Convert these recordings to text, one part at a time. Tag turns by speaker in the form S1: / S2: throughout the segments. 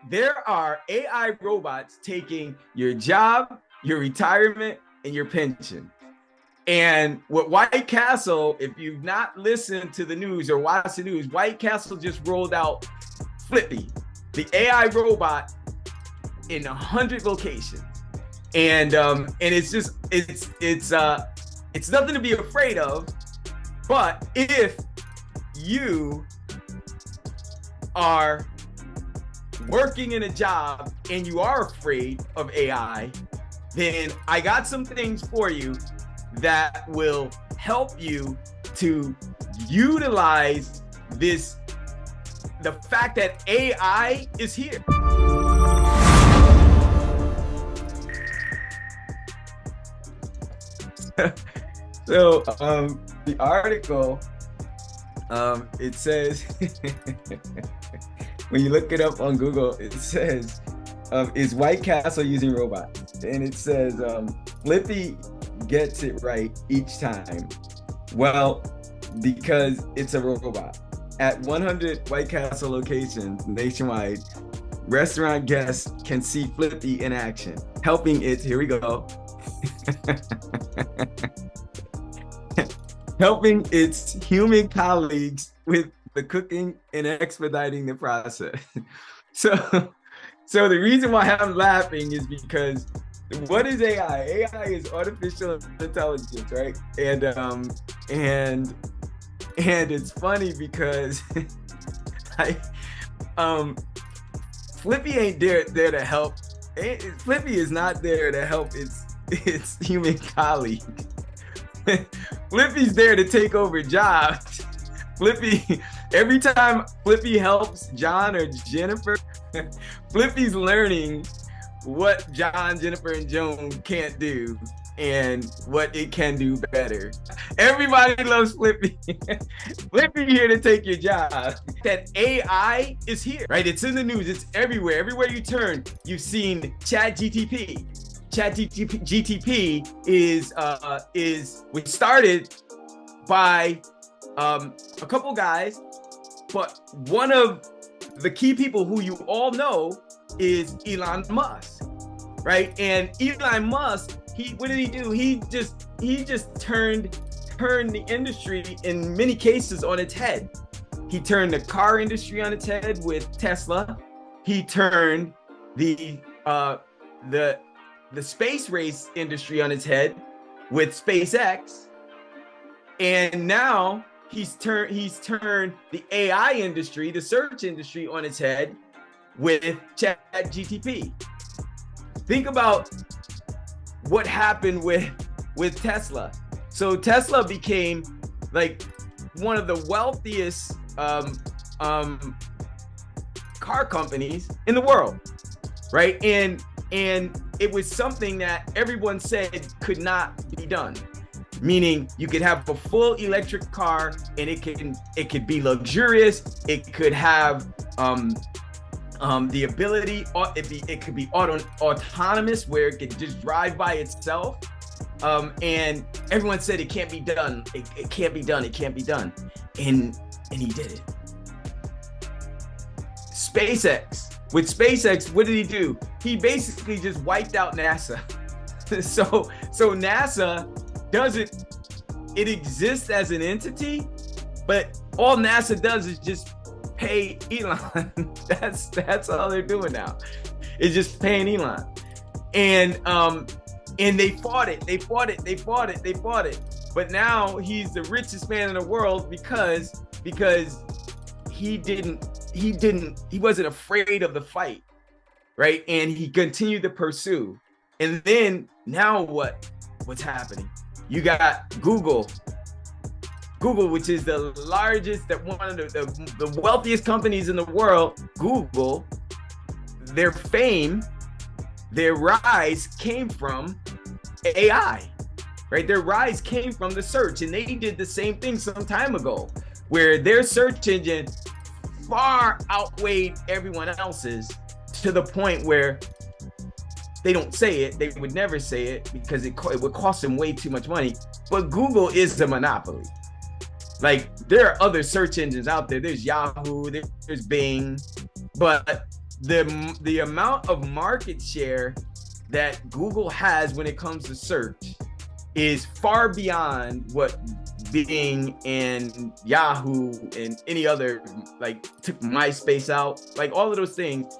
S1: there are AI robots taking your job, your retirement, and your pension. And what White Castle, if you've not listened to the news or watched the news, White Castle just rolled out Flippy, the AI robot, in 100 locations. And it's just it's nothing to be afraid of. But if you are working in a job and you are afraid of AI, then I got some things for you that will help you to utilize the fact that AI is here. So the article, it says, when you look it up on Google, it says, is White Castle using robots? And it says, Flippy gets it right each time. Well, because it's a robot. At 100 White Castle locations nationwide, restaurant guests can see Flippy in action, helping its, here we go, helping its human colleagues with the cooking and expediting the process. So the reason why I'm laughing is because what is AI? AI is artificial intelligence, right? And it's funny because Flippy ain't there to help. Flippy is not there to help its human colleague. Flippy's there to take over jobs. Flippy, every time Flippy helps John or Jennifer, Flippy's learning what John, Jennifer, and Joan can't do and what it can do better. Everybody loves Flippy. Flippy here to take your job. That AI is here, right? It's in the news. It's everywhere. Everywhere you turn, you've seen ChatGTP. ChatGTP is which started by a couple guys, but one of the key people who you all know is Elon Musk, right? And Elon Musk, what did he do? He just turned the industry in many cases on its head. He turned the car industry on its head with Tesla. He turned the space race industry on its head with SpaceX. And now he's turned the AI industry, the search industry, on its head with ChatGTP. Think about what happened with Tesla. So Tesla became like one of the wealthiest car companies in the world, right? And it was something that everyone said could not be done. Meaning you could have a full electric car and it could be luxurious. It could have the ability, it could be autonomous, where it could just drive by itself. And everyone said it can't be done. It can't be done. It can't be done. And he did it. With SpaceX, what did he do? He basically just wiped out NASA. So NASA it exists as an entity, but all NASA does is just pay Elon. That's all they're doing now. It's just paying Elon. And they fought it. But now he's the richest man in the world because he wasn't afraid of the fight, right? And he continued to pursue. And then now what's happening? You got Google, which is the largest, one of the wealthiest companies in the world. Google, their fame, their rise came from AI, right? Their rise came from the search, and they did the same thing some time ago, where their search engine far outweighed everyone else's, to the point where they don't say it. They would never say it because it would cost them way too much money. But Google is the monopoly. Like, there are other search engines out there. There's Yahoo, there's Bing, but the amount of market share that Google has when it comes to search is far beyond what Bing and Yahoo and any other, like, took MySpace out, like all of those things,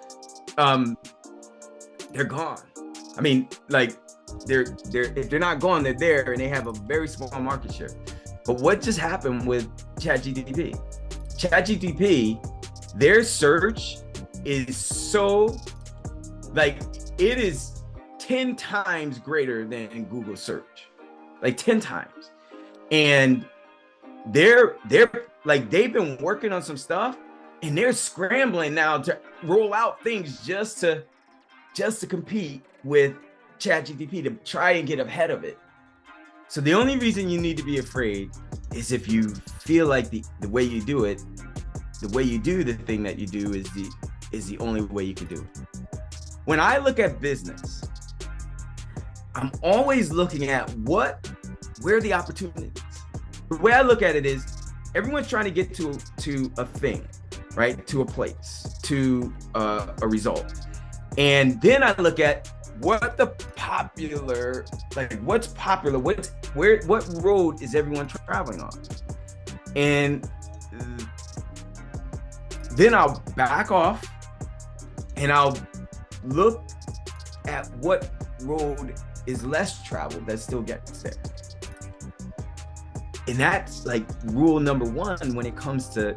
S1: they're gone. I mean, like, if they're not gone, they're there, and they have a very small market share. But what just happened with ChatGPT? ChatGPT, their search is so, like, it is 10 times greater than Google search, like 10 times. And they're like, they've been working on some stuff, and they're scrambling now to roll out things just to compete with ChatGPT, to try and get ahead of it. So the only reason you need to be afraid is if you feel like the way you do it, the way you do the thing that you do is the only way you can do it. When I look at business, I'm always looking at where the opportunities. The way I look at it is, everyone's trying to get to a thing, right? To a place, to a result. And then I look at what road is everyone traveling on? And then I'll back off and I'll look at what road is less traveled that still gets there. And that's like rule number one when it comes to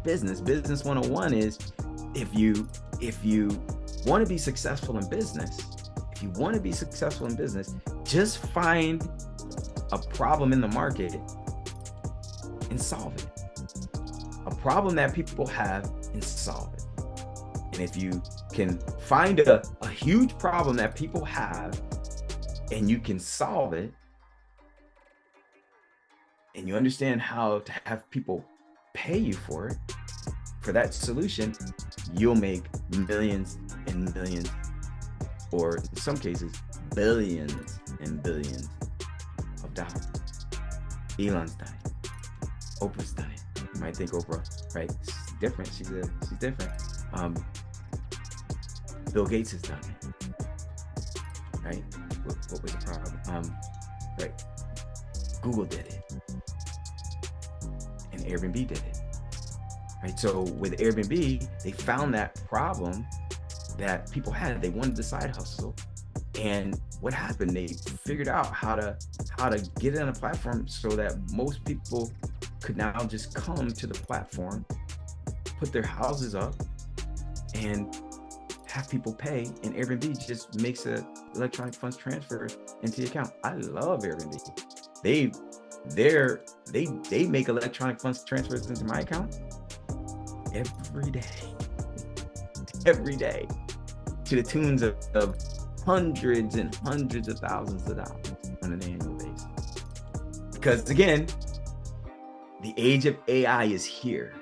S1: business. Business 101 is, if you want to be successful in business, just find a problem in the market and solve it. A problem that people have, and solve it. And if you can find a huge problem that people have and you can solve it, and you understand how to have people pay you for it, for that solution, you'll make millions and millions, or in some cases, billions and billions of dollars. Elon's done it. Oprah's done it. You might think Oprah, right? She's different. She's different. Bill Gates has done it, right? What was the problem? Right? Google did it, and Airbnb did it, right? So with Airbnb, they found that problem that people had. They wanted the side hustle, and what happened? They figured out how to get it on a platform so that most people could now just come to the platform, put their houses up, and have people pay. And Airbnb just makes a electronic funds transfer into the account. I love Airbnb. They make electronic funds transfers into my account every day, to the tunes of hundreds and hundreds of thousands of dollars on an annual basis. Because again, the age of AI is here.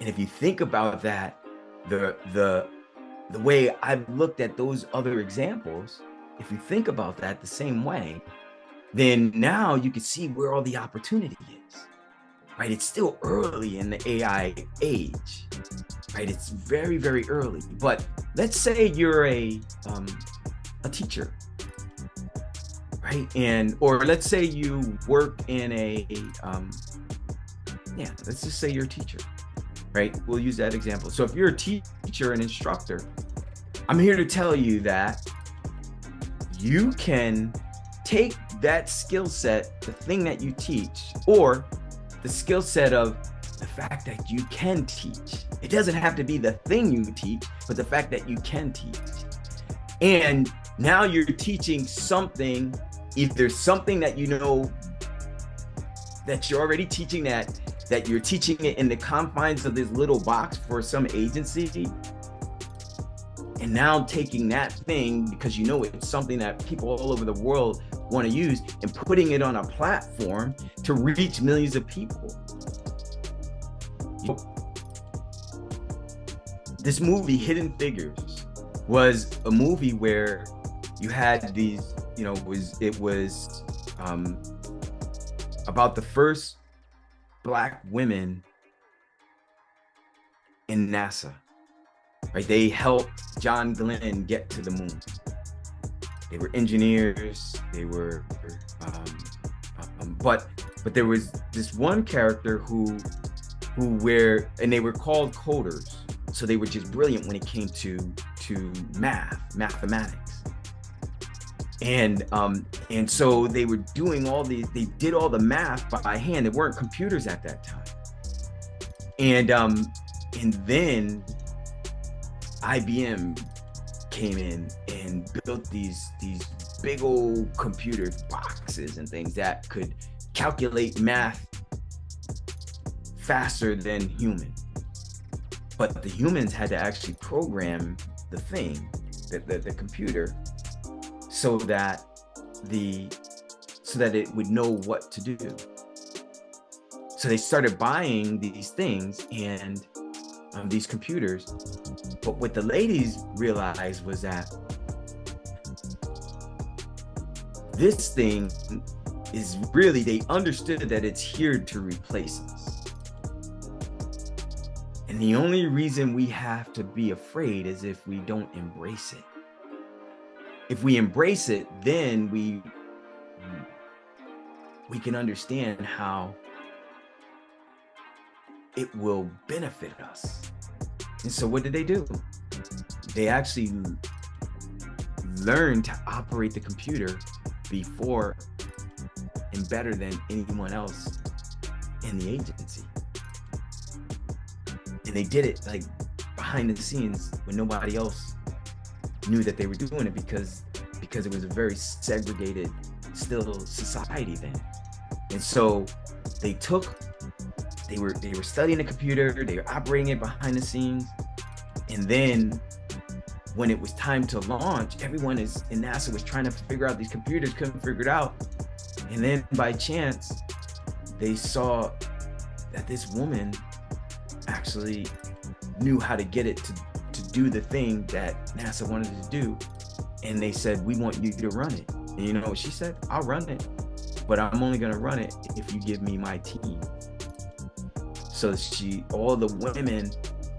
S1: And if you think about that, the way I've looked at those other examples, if you think about that the same way, then now you can see where all the opportunity is, right? It's still early in the AI age, right? It's very, very early. But let's say you're a teacher, right? Or let's say you work in let's just say you're a teacher, right? We'll use that example. So if you're a teacher and instructor, I'm here to tell you that you can take that skill set, the thing that you teach, or the skill set of the fact that you can teach. It doesn't have to be the thing you teach, but the fact that you can teach. And now you're teaching something, either something that you know that you're already teaching, that you're teaching it in the confines of this little box for some agency, and now taking that thing, because you know it's something that people all over the world want to use, and putting it on a platform to reach millions of people. This movie, Hidden Figures, was a movie where you had these, it was about the first Black women in NASA. right? They helped John Glenn get to the moon. They were engineers. They were, but there was this one character who and they were called coders. So they were just brilliant when it came to mathematics. And so they were doing they did all the math by hand. There weren't computers at that time. And then IBM came in and built these big old computer boxes and things that could calculate math faster than human. But the humans had to actually program the thing, the computer, so that it would know what to do. So they started buying these things and these computers. But what the ladies realized was that this thing is really, they understood that it's here to replace us. And the only reason we have to be afraid is if we don't embrace it. If we embrace it, then we can understand how it will benefit us. And so what did they do? They actually learned to operate the computer before and better than anyone else in the agency. And they did it like behind the scenes when nobody else knew that they were doing it, because it was a very segregated still society then. And so they were studying the computer, they were operating it behind the scenes. And then when it was time to launch, everyone in NASA was trying to figure out these computers, couldn't figure it out. And then by chance, they saw that this woman actually knew how to get it to do the thing that NASA wanted it to do. And they said, we want you to run it. And you know what she said? I'll run it, but I'm only gonna run it if you give me my team. So all the women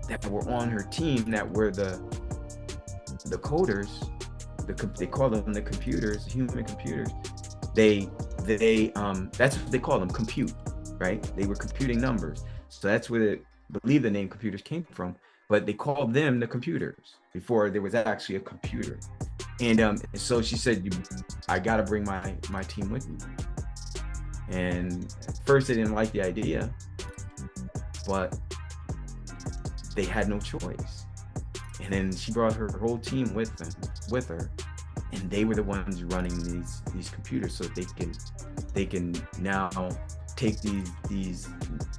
S1: that were on her team that were the coders, they call them the computers, human computers. That's what they call them, compute, right? They were computing numbers. So that's where I believe the name computers came from, but they called them the computers before there was actually a computer. And so she said, I gotta bring my team with me. And at first they didn't like the idea, but they had no choice. And then she brought her whole team with her, and they were the ones running these computers, so they can now take these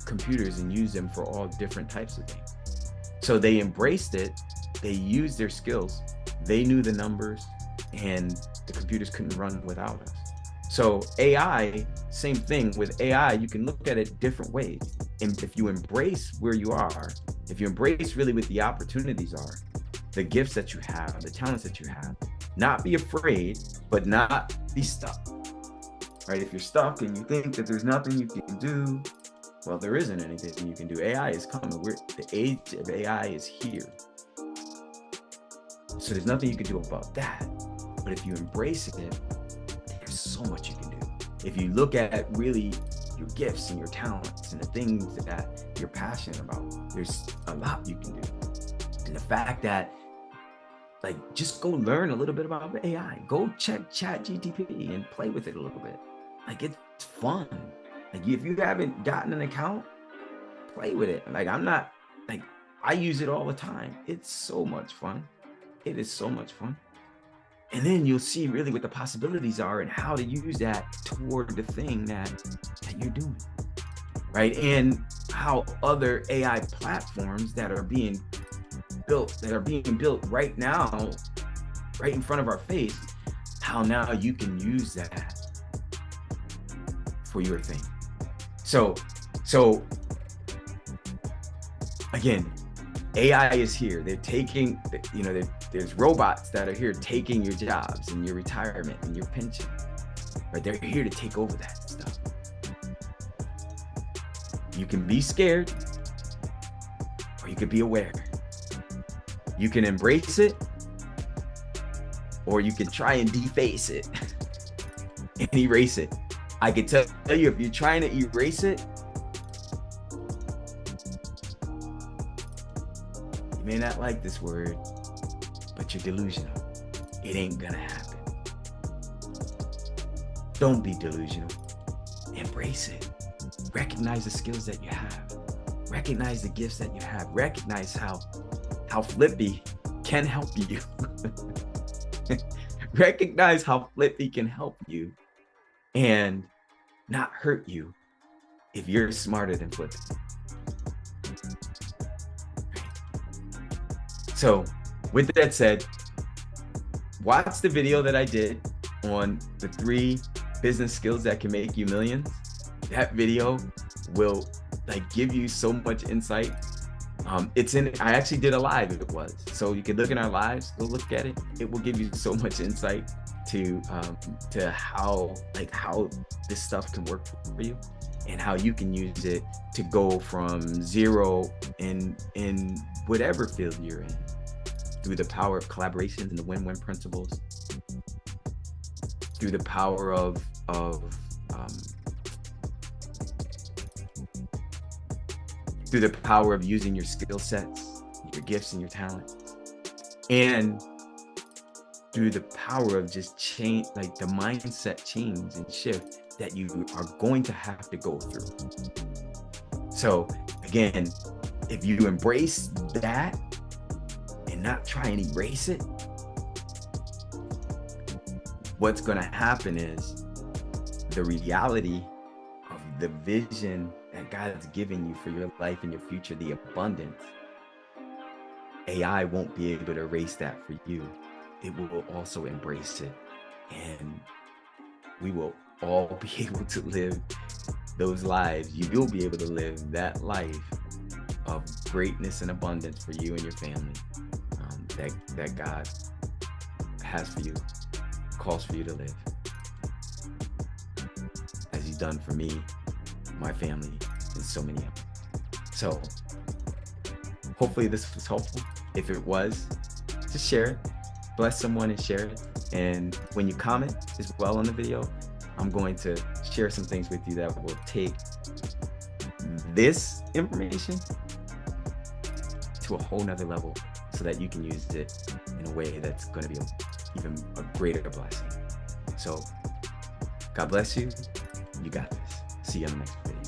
S1: computers and use them for all different types of things. So they embraced it, they used their skills, they knew the numbers, and the computers couldn't run without us. So AI, same thing with AI, you can look at it different ways. And if you embrace where you are, if you embrace really what the opportunities are, the gifts that you have, the talents that you have, not be afraid, but not be stuck, right? If you're stuck and you think that there's nothing you can do, well, there isn't anything you can do. AI is coming. The age of AI is here. So there's nothing you can do about that. But if you embrace it, there's so much you can do. If you look at really your gifts and your talents and the things that you're passionate about, there's a lot you can do. And the fact that, like, just go learn a little bit about AI. Go check ChatGPT and play with it a little bit. Like, it's fun. Like, if you haven't gotten an account, play with it. Like, I use it all the time. It's so much fun. It is so much fun. And then you'll see really what the possibilities are and how to use that toward the thing that you're doing, right? And how other AI platforms that are being built right now, right in front of our face, how now you can use that for your thing. So again, AI is here. They're taking, there's robots that are here taking your jobs and your retirement and your pension, right? They're here to take over that stuff. You can be scared or you could be aware. You can embrace it, or you can try and deface it and erase it. I can tell you, if you're trying to erase it, you may not like this word, but you're delusional. It ain't gonna happen. Don't be delusional. Embrace it. Recognize the skills that you have. Recognize the gifts that you have. Recognize how Flippy can help you. Recognize how Flippy can help you and not hurt you if you're smarter than Flippy. So with that said, watch the video that I did on the 3 business skills that can make you millions. That video will give you so much insight. I actually did a live, it was. So you can look in our lives, go look at it. It will give you so much insight to how this stuff can work for you and how you can use it to go from zero in whatever field you're in, through the power of collaboration and the win-win principles, through the power of using your skill sets, your gifts and your talents, and through the power of just change, the mindset change and shift that you are going to have to go through. So again, if you embrace that and not try and erase it, what's going to happen is the reality of the vision that God has given you for your life and your future, the abundance, AI won't be able to erase that for you. It will also embrace it, and we will all be able to live those lives. You will be able to live that life of greatness and abundance for you and your family, that God has for you, calls for you to live, as He's done for me, my family, and so many others. So hopefully this was helpful. If it was, just share it, bless someone and share it. And when you comment as well on the video, I'm going to share some things with you that will take this information to a whole nother level, so that you can use it in a way that's going to be even a greater blessing. So God bless you. You got this. See you on the next video.